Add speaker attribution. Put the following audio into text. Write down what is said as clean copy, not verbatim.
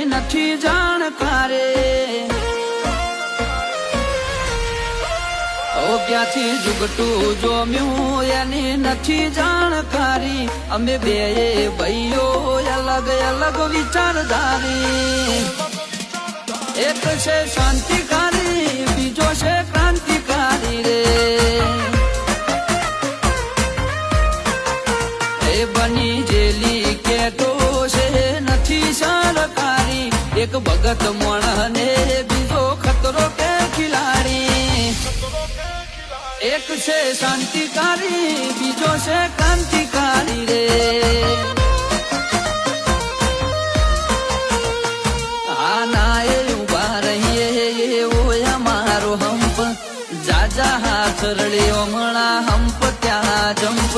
Speaker 1: નથી જાણકારે ક્યાંથી જુગટું જોમ્યું એની નથી જાણકારી અમે બે ભાઈઓ અલગ અલગ વિચારધારી એક છે શાંતિકારી બીજો છે ક્રાંતિકારી રે એ બની જેલી કેટો છે નથી સરકારી એક ભગત મોણ ને બીજો ખતરો કે ખિલાડી એક છે શાંતિકારી બીજો છે ક્રાંતિકારી રે આના એ ઉભા રહીએ એવો અમારો હંપ જાજા હાથ રળ્યો હમણાં હંપ ત્યાં જંપ